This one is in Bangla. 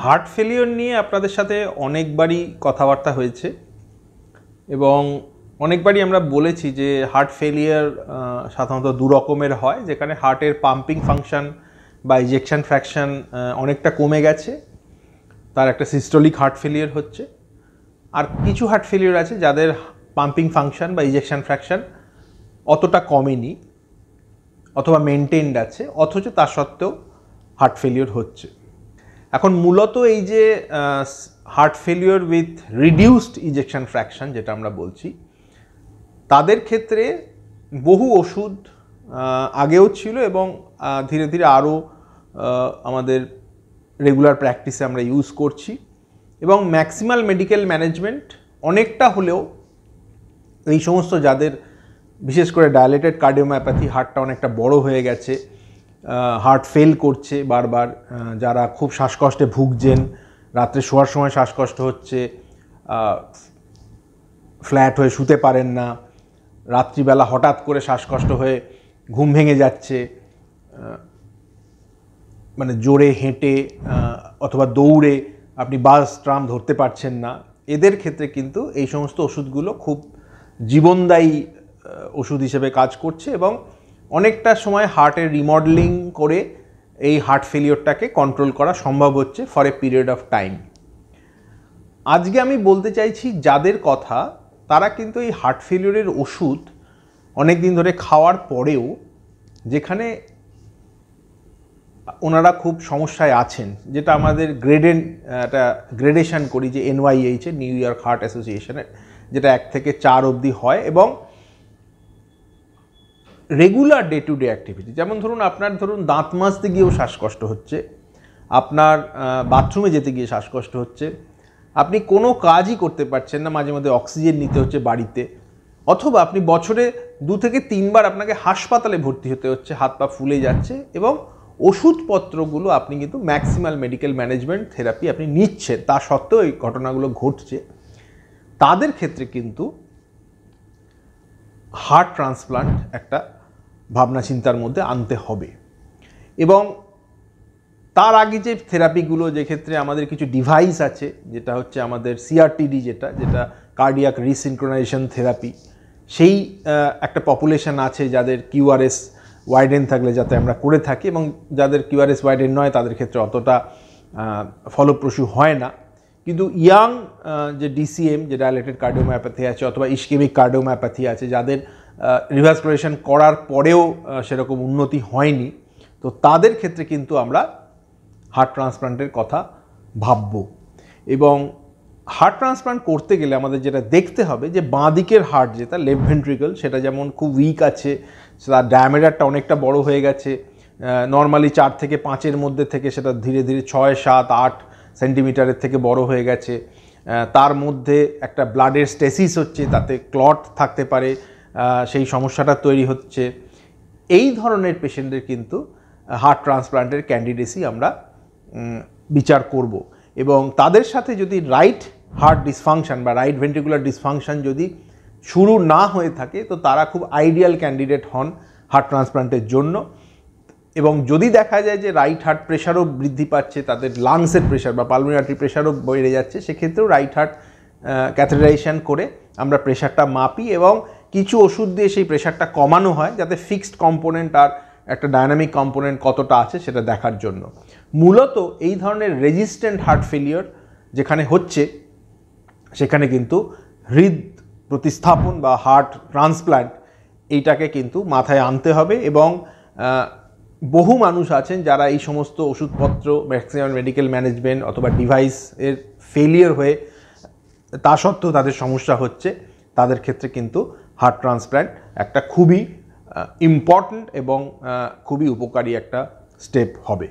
হার্ট ফেলিওর নিয়ে আপনাদের সাথে অনেকবারই কথাবার্তা হয়েছে এবং অনেকবারই আমরা বলেছি যে হার্ট ফেলিয়ার সাধারণত দু রকমের হয়, যেখানে হার্টের পাম্পিং ফাংশন বা ইজেকশন ফ্র্যাকশন অনেকটা কমে গেছে, তার একটা সিস্টোলিক হার্ট ফেলিয়ার হচ্ছে। আর কিছু হার্ট ফেলিয়ার আছে যাদের পাম্পিং ফাংশন বা ইজেকশন ফ্র্যাকশন অতটা কমেনি অথবা মেনটেনড আছে, অথচ তা সত্ত্বেও হার্ট ফেলিওর হচ্ছে। এখন মূলত এই যে heart failure with reduced ejection fraction যেটা আমরা বলছি, তাদের ক্ষেত্রে বহু ওষুধ আগেও ছিল এবং ধীরে ধীরে আরও আমাদের রেগুলার প্র্যাকটিসে আমরা ইউজ করছি এবং ম্যাক্সিমাল মেডিকেল ম্যানেজমেন্ট অনেকটা হলেও এই সমস্ত যাদের বিশেষ করে ডায়ালেটেড কার্ডিওমায়োপ্যাথি, হার্টটা অনেকটা বড় হয়ে গেছে, হার্ট ফেল করছে বারবার, যারা খুব শ্বাসকষ্টে ভুগছেন, রাত্রে শোয়ার সময় শ্বাসকষ্ট হচ্ছে, ফ্ল্যাট হয়ে শুতে পারেন না, রাত্রিবেলা হঠাৎ করে শ্বাসকষ্ট হয়ে ঘুম ভেঙে যাচ্ছে, মানে জোরে হেঁটে অথবা দৌড়ে আপনি বাস ট্রাম ধরতে পারছেন না, এদের ক্ষেত্রে কিন্তু এই সমস্ত ওষুধগুলো খুব জীবনদায়ী ওষুধ হিসেবে কাজ করছে এবং অনেকটা সময় হার্টের রিমডেলিং করে এই হার্ট ফেলিওরটাকে কন্ট্রোল করা সম্ভব হচ্ছে for a period of time. আজকে আমি বলতে চাইছি যাদের কথা, তারা কিন্তু এই হার্ট ফেলিওরের ওষুধ অনেক দিন ধরে খাওয়ার পরেও যেখানে ওনারা খুব সমস্যায় আছেন, যেটা আমাদের একটা গ্রেডেশন করি যে NYH নিউ ইয়র্ক হার্ট অ্যাসোসিয়েশনের, যেটা 1 থেকে 4 অবধি হয় এবং regular day to day activity, যেমন আপনার দাঁত মাজতে গিয়েও শ্বাসকষ্ট হচ্ছে, আপনার বাথরুমে যেতে গিয়ে শ্বাসকষ্ট হচ্ছে, আপনি কোনো কাজই করতে পারছেন না, মাঝে মধ্যে অক্সিজেন নিতে হচ্ছে বাড়িতে, অথবা আপনি বছরে 2 থেকে 3 বার আপনাকে হাসপাতালে ভর্তি হতে হচ্ছে, হাত পা ফুলে যাচ্ছে এবং ওষুধপত্রগুলো আপনি কিন্তু ম্যাক্সিমাল মেডিকেল ম্যানেজমেন্ট থেরাপি আপনি নিচ্ছেন, তা সত্ত্বেও এই ঘটনাগুলো ঘটছে, তাদের ক্ষেত্রে কিন্তু হার্ট ট্রান্সপ্লান্ট একটা ভাবনা চিন্তার মধ্যে আনতে হবে। এবং তার আগে যে থেরাপিগুলো, যে ক্ষেত্রে আমাদের কিছু ডিভাইস আছে, যেটা হচ্ছে আমাদের CRTD, যেটা কার্ডিয়াক রিসিনক্রোনাইজেশন থেরাপি, সেই একটা পপুলেশন আছে যাদের QRS ওয়াইডেন থাকলে যাতে আমরা করে থাকি, এবং যাদের QRS ওয়াইডেন নয় তাদের ক্ষেত্রে অতটা ফলপ্রসূ হয় না। কিন্তু ইয়াং যে DCM, যে ডায়ালেটেড কার্ডিওমায়োপ্যাথি আছে, অথবা ইস্কেমিক কার্ডিওমায়োপ্যাথি আছে, যাদের রিভাসকুলেশন করার পরেও সেরকম উন্নতি হয়নি, তো তাদের ক্ষেত্রে কিন্তু আমরা হার্ট ট্রান্সপ্লান্টের কথা ভাবব। এবং হার্ট ট্রান্সপ্লান্ট করতে গেলে আমাদের যেটা দেখতে হবে যে বাঁ দিকের হার্ট, যেটা লেফট ভেন্ট্রিকল, সেটা যেমন খুব উইক আছে, তার ডায়ামিটারটা অনেকটা বড় হয়ে গেছে, নর্মালি 4 থেকে 5-এর মধ্যে থেকে সেটা ধীরে ধীরে 6, 7, 8 সেন্টিমিটারের থেকে বড় হয়ে গেছে, তার মধ্যে একটা ব্লাডের স্টেসিস হচ্ছে, তাতে ক্লট থাকতে পারে, সেই সমস্যাটা তৈরি হচ্ছে। এই ধরনের পেশেন্টদের কিন্তু হার্ট ট্রান্সপ্লান্টের ক্যান্ডিডেসি আমরা বিচার করব এবং তাদের সাথে যদি রাইট হার্ট ডিসফাংশন বা রাইট ভেন্ট্রিকুলার ডিসফাংশন যদি শুরু না হয়ে থাকে, তো তারা খুব আইডিয়াল ক্যান্ডিডেট হন হার্ট ট্রান্সপ্লান্টের জন্য। এবং যদি দেখা যায় যে রাইট হার্ট প্রেশারও বৃদ্ধি পাচ্ছে, তাদের লাংসের প্রেশার বা পালমোনারি আর্টারি প্রেশারও বেড়ে যাচ্ছে, সেক্ষেত্রেও রাইট হার্ট ক্যাথেটারাইজেশন করে আমরা প্রেশারটা মাপি এবং কিছু ওষুধ দিয়ে সেই প্রেশারটা কমানো হয়, যাতে ফিক্সড কম্পোনেন্ট আর একটা ডায়নামিক কম্পোনেন্ট কতটা আছে সেটা দেখার জন্য। মূলত এই ধরনের রেজিস্ট্যান্ট হার্ট ফেলিওর যেখানে হচ্ছে, সেখানে কিন্তু হৃদ প্রতিস্থাপন বা হার্ট ট্রান্সপ্লান্ট এইটাকে কিন্তু মাথায় আনতে হবে। এবং বহু মানুষ আছেন যারা এই সমস্ত ওষুধপত্র, ম্যাক্সিমাম মেডিকেল ম্যানেজমেন্ট অথবা ডিভাইস এর ফেলিয়ার হয়ে তা সত্ত্বেও তাদের সমস্যা হচ্ছে, তাদের ক্ষেত্রে কিন্তু হার্ট ট্রান্সপ্লান্ট একটা খুবই ইম্পর্ট্যান্ট এবং খুবই উপকারী একটা স্টেপ হবে।